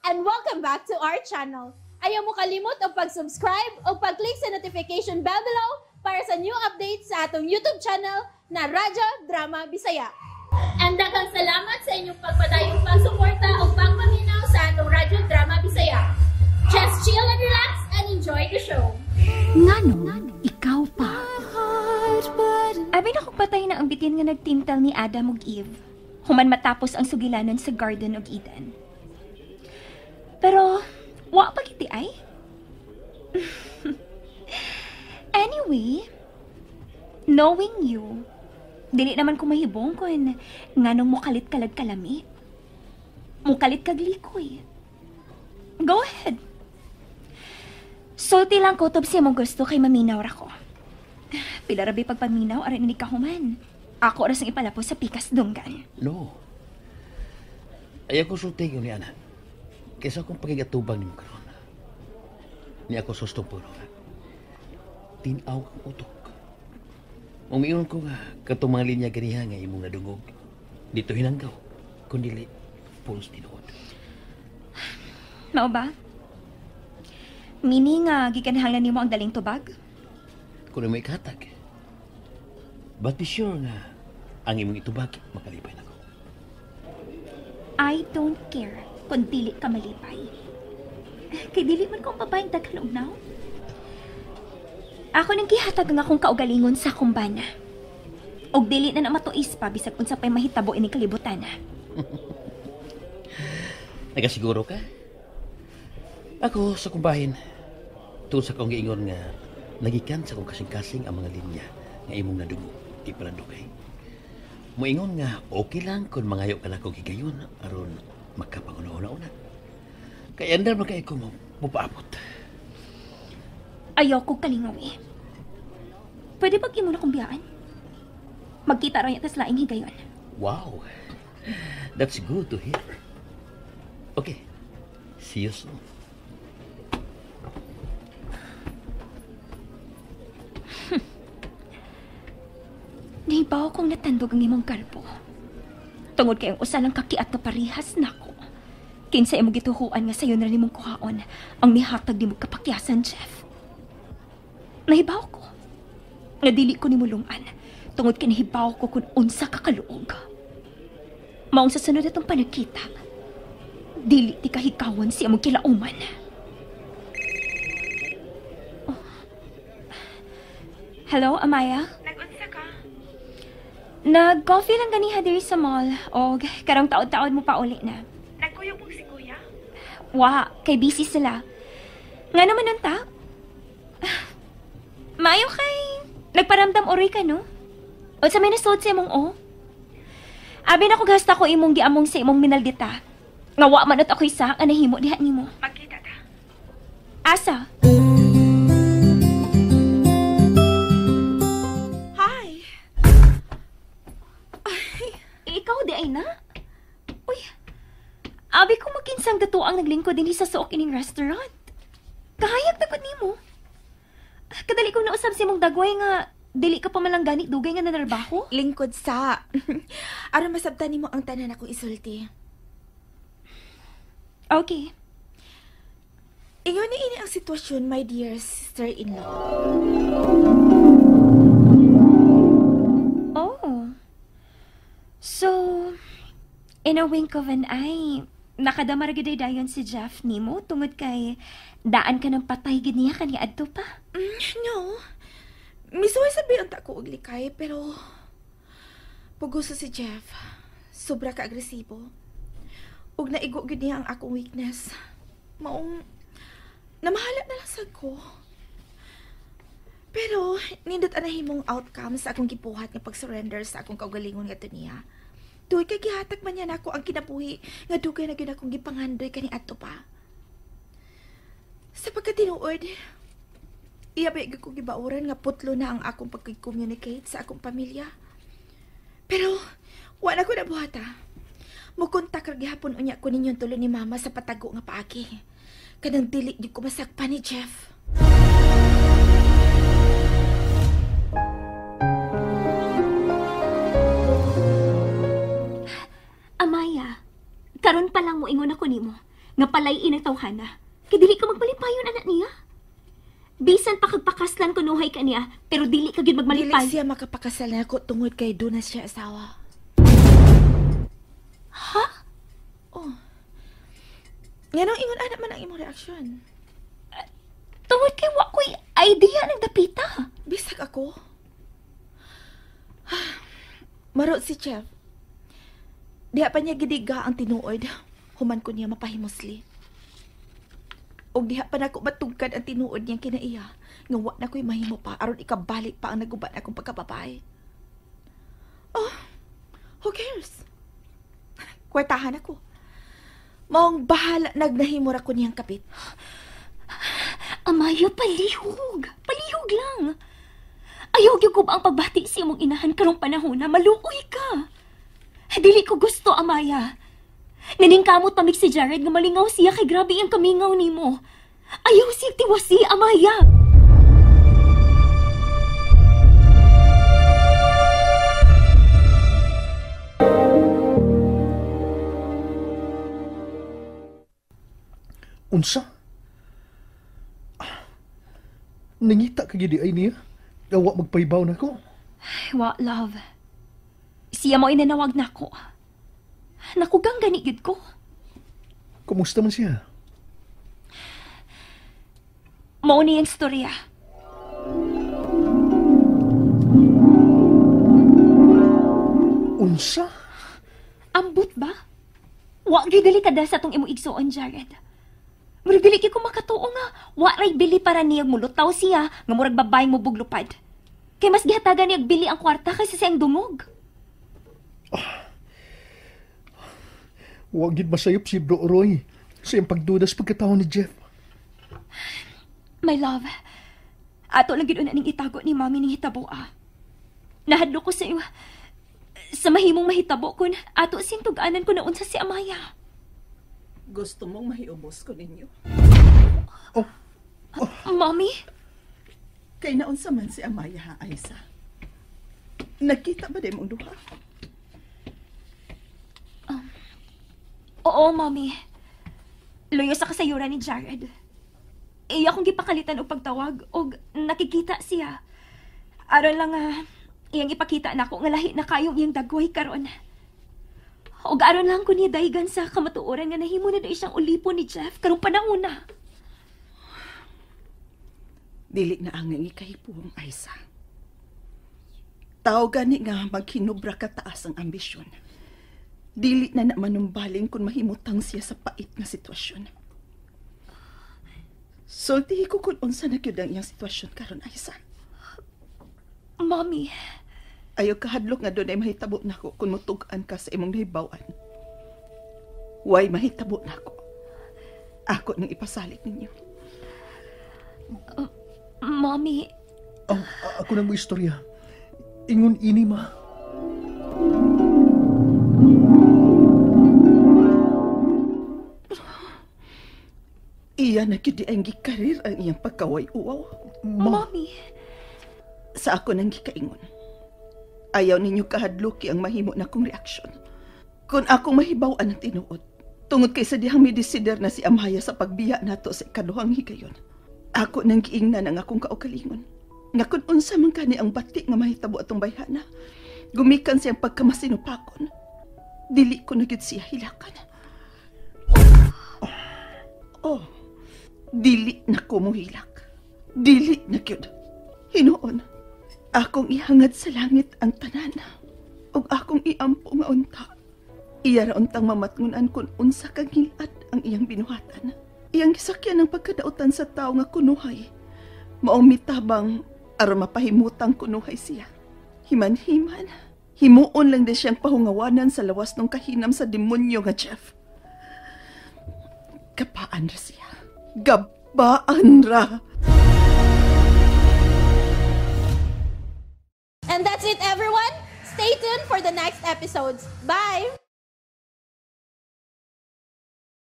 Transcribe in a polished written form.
and welcome back to our channel. Ayaw mo kalimot o pag-subscribe o pag-click sa notification bell below para sa new updates sa atong YouTube channel na Radyo Drama Bisaya. And daghang salamat sa inyong pagpadayong pagsuporta o pagpaminaw sa atong Radyo Drama Bisaya. Just chill and relax and enjoy the show. Ngano, ikaw pa. Abi na kong patay na ang bitin nga nagtintal ni Adam ug Eve. Human matapos ang sugilanon sa Garden of Eden. Pero, wa pa kiti ay? Anyway, knowing you, dili naman ko mahibong kung nganong mukalit kalag kalami. Mukalit kag likoy. Go ahead. Sulti lang ko tob siya mong gusto kay maminaw ra ko. Pila rabi pagpaminaw aron ni kahuman. Ako oras ang ipalapos sa pikas dunggan. No. Ayaw ko sulti yun ni Ana. Kaysa akong pagigatubang ni mo karon. Ni ako sustong puno. Tinaw kang utok. Umiyon ko nga katong mga linya ganiha nga imong nadungog. Dito hinanggaw. Kundili, pulos tinuod. Mao ba? Mini nga gikanahanglan nimo ang daling tubag? Kung may katag. But be sure nga ang imong itubag makalipay na ko. I don't care kung dili ka malipay. Kay dili man kong babaeng daghan og Ako nang gihatag nga akong kaugalingon sa kumbana. Og dili na matuis pa bisag unsa pay mahitabo ini kalibutan na. Nagasiguro ka? Ako sa kumbahin. Tuon sa kong giingon nga nagikan sa kong kasing-kasing ang mga linya nga imong nadungo. Di pala dugay. Moingon nga okay lang kung mangayo ka na kong higayon aron makapangunauna-una. Kaya andar magkaya ko mapaabot. Ayaw ko kalingaw eh. Pwede pag imo na kong biyaan? Magkita rin tas laing higayon. Wow. That's good to hear. Okay. See you soon. Nahibaw kong natandog ang imong kalpo. Tungod kayong usa lang kakiat na parihas na ko. Kinsa imong gituhuan nga sayo na nimong kuhaon ang mihatag nimong kapakyasan, Jeff. Nahibaw ko. Nga dili ko nimulungan. Tungod kay nahibaw ko kung unsa ka kaluog. Maong sa sunod atong panagkita, dili ti kahikawan si among kilauman. Oh. Hello, Amaya? Nag-unsa ka? Nag-coffee lang ganiha diri sa mall. O karong taod-taod mo pa uli na. Nagkuyog mo si kuya? Wa, kay busy sila. Nga naman ang ta? Maayo kay nagparamdam oroy ka, no? O sa may nasod sa imong o? Abi na ko gasta ko imong giamong sa imong minaldita. Nga wa manot ako isa nga nahimo diha nimo. Magkita ta. Asa? Hi! Ikaw di ay na? Uy, abi ko makinsang dato ang naglingkod din sa suok ining restaurant. Kahayag tagod nimo. Kadali kong nausap si mong dagway nga dili ka pa malang gani dugay nga nanarbaho. Lingkod sa. Aron masabtan nimo ang tanan akong isulti. Okay. Ingon ni ini ang sitwasyon, my dear sister-in-law. Oh. So, in a wink of an eye, nakadamar gid dayon si Jeff nimo tungod kay daan ka ng patay gid niya kaniya adto pa. No. Misuway sabihan ta ko og likay, pero puguso si Jeff. Sobra ka agresibo. Ug naigo gid niya ang akong weakness. Maong namahala na lang sad ko. Pero nindot anahimong outcome sa akong gipuhat nga pag-surrender sa akong kaugalingon nga niya. Tuoy kay gihatag man niya nako ang kinabuhi nga dugay na gyud akong gipangandoy kani adto pa. Sa pagkatinuod, iyabay ko gibauran nga putlo na ang akong pag-communicate sa akong pamilya. Pero wala ko na buhata. Mukontak ra gihapon unya ko ninyong tulo ni mama sa patago nga paagi. Kanang dili di ko masakpan ni Jeff. Amaya, karon pa lang mo ingon ako nimo. nga palayin ang tawhana. Kay dili ka magmalipayon anak niya. Bisan pa kagpakaslan kunuhay ka niya, pero dili ka gyud Dili magmalipay. siya makapakasal na ako tungod kay doon na siya asawa. Ha? Oh. Nganong ingon anak man ang imong reaksyon? Tungod kay wa ko'y idea ng dapita. Bisag ako. Marot si Chef. Diha pa niya gidiga ang tinuod. Human ko niya mapahimosli. O diha pa na ko matugkad ang tinuod niyang kinaiya. Nga wa na ko'y mahimo pa aron ikabalik pa ang naguban akong pagkababay. Oh, who cares? Kwartahan ako. Maong bahala nagnahimura ko niyang kapit. Amaya, palihog. Palihog lang. Ayaw gyud ko ba ang pagbati sa imong inahan karong panahon na maluoy ka. Dili ko gusto, Amaya. Naningkamot pamig si Jared nga malingaw siya kay grabe ang kamingaw nimo. Ayaw siya tiwasi, Amaya. Unsa? Nangita ka gidi ay niya? Gawa magpaibaw na ko. Wa, love. Siya mo inanawag na ko. Nakugang gani gid ko. Kumusta man siya? Mao ni ang storya. Unsa? Ambot ba? Wa gyud dili kada sa tong imong igsuon, Jared. Murag dili gyud ko makatuo nga wa ray bili para niyag mulutaw siya nga murag babaeng mo buglupad. Kay mas gihatagan niyag bili ang kwarta kaysa siyang dungog. Huwag gid masayop si Bro Roy sa iyang pagdudas pagkatao ni Jeff. My love, ato lang gid una ning itago ni Mami ning hitabo. Nahadlo ko sa iyo sa mahimong mahitabo kun ato sing tug-anan ko na unsa si Amaya. Gusto mong mahiubos ko ninyo? Mommy? Kay naunsa man si Amaya ha, Aisa? Nagkita ba din mong duha? Oo, Mommy. Luyo sa kasayuran ni Jared. Iya akong gipakalitan og pagtawag og nakikita siya. Aron lang iyang ipakita nako nga lahi na kayong iyang dagway karon. Og aron lang ko niya daygan sa kamatuoran nga nahimo na siyang ulipon ni Jeff karong panahon na. Dili na ang ikahipuong, Aisa. Tao gani nga maghinubra ka taas ang ambisyon. Dili na manumbaling kung mahimutang siya sa pait na sitwasyon. Sultihi ko kung unsa na gyud ang iyang sitwasyon karon, Aisa. Mommy, Ayaw kahadlok nga doon ay mahitabo na ko kung mutugan ka sa imong nahibawan. Way mahitabo na ko. Ako nang ipasalit ninyo. Mommy, Ako na mo istorya. Ingon ini ma. Iya na gyud ang gikarir ang iyang pagkaway-uwaw. Mommy. Sa ako nang gikaingon. Ayaw ninyo kahadloki ang mahimo na kong reaksyon. Kung akong mahibaw-an ang tinuod, tungod kay sa dihang midisider na si Amaya sa pagbiya nato sa ikaduhang higayon, ako nang giingnan ang akong kaugalingon. Nga kung unsa man kani ang bati nga mahitabo atong bayhana, gumikan siyang pagkamasinupakon, dili ko na gyud siya hilakan. Oh, dili na ko mohilak. Dili na gyud. Hinuon. Akong ihangad sa langit ang tanan. Og akong iampo nga unta. Iya ra untang mamatngunan kung unsa kang hilad ang iyang binuhatan. Iyang gisakyan ng pagkadautan sa tao nga kunuhay. Maong mitabang aron mapahimutang kunuhay siya. Himan-himan. Himuon lang din siyang pahungawanan sa lawas ng kahinam sa demonyo nga Jeff. Gabaan ra siya. Gabaan ra. And that's it, everyone. Stay tuned for the next episodes. Bye!